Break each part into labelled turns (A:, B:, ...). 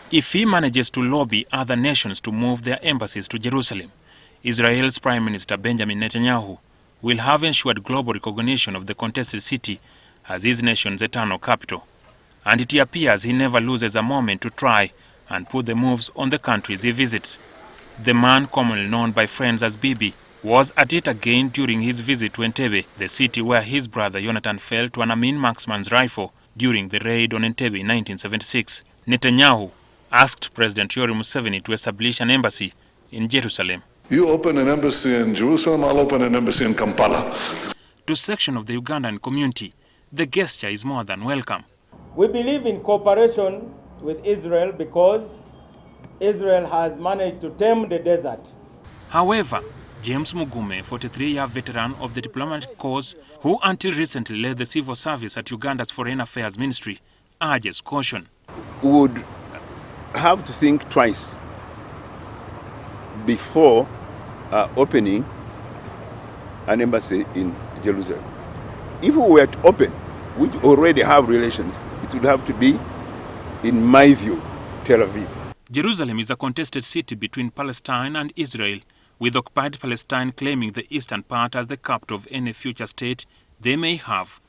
A: if he manages to lobby other nations to move their embassies to Jerusalem, Israel's Prime Minister Benjamin Netanyahu will have ensured global recognition of the contested city as his nation's eternal capital. And it appears he never loses a moment to try and put the moves on the countries he visits. The man, commonly known by friends as Bibi, was at it again during his visit to Entebbe, the city where his brother Jonathan fell to an Amin marksman's rifle during the raid on Entebbe in 1976. Netanyahu asked President Yoweri Museveni to establish an embassy in Jerusalem.
B: You open an embassy in Jerusalem, I'll open an embassy in Kampala.
A: To a section of the Ugandan community, the gesture is more than welcome.
C: We believe in cooperation with Israel because Israel has managed to tame the desert.
A: However, James Mugume, 43-year veteran of the diplomatic corps, who until recently led the civil service at Uganda's Foreign Affairs Ministry, urges caution.
D: We would have to think twice before opening an embassy in Jerusalem. If we were to open, which already have relations, it would have to be, in my view, Tel Aviv.
A: Jerusalem is a contested city between Palestine and Israel, with occupied Palestine claiming the eastern part as the capital of any future state they may have.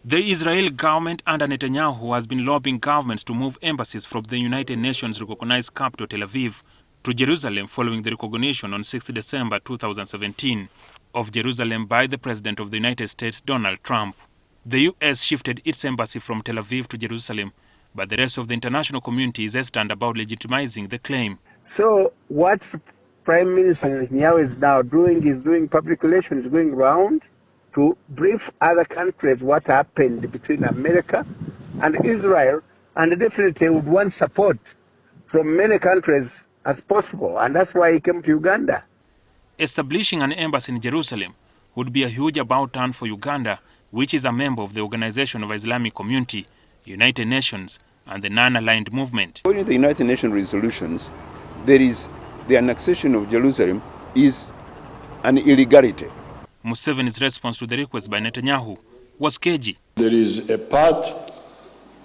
A: The Israeli government under Netanyahu has been lobbying governments to move embassies from the United Nations recognized capital Tel Aviv to Jerusalem following the recognition on 6 December 2017 of Jerusalem by the President of the United States, Donald Trump. The U.S. shifted its embassy from Tel Aviv to Jerusalem, but the rest of the international community is hesitant about legitimizing the claim.
E: So what Prime Minister Netanyahu is now doing is doing public relations, going around to brief other countries what happened between America and Israel, and definitely would want support from many countries as possible, and that's why he came to Uganda.
A: Establishing an embassy in Jerusalem would be a huge about turn for Uganda, which is a member of the Organization of Islamic Community, United Nations, and the Non-Aligned Movement.
D: According to the United Nations resolutions, the annexation of Jerusalem is an illegality.
A: Museveni's response to the request by Netanyahu was cagey.
F: There is a part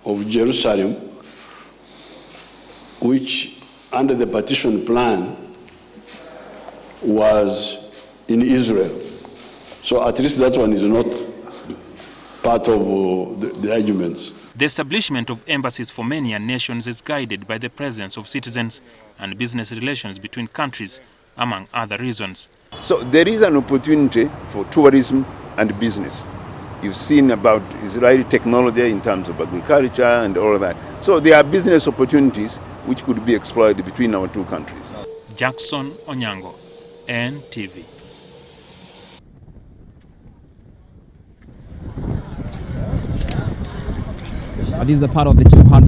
F: of Jerusalem which, under the partition plan, was in Israel. So at least that one is not part of the arguments.
A: The establishment of embassies for many nations is guided by the presence of citizens and business relations between countries, among other reasons.
D: So there is an opportunity for tourism and business. You've seen about Israeli technology in terms of agriculture and all of that. So there are business opportunities which could be exploited between our two countries.
A: Jackson Onyango, NTV.
G: This is a part of the 200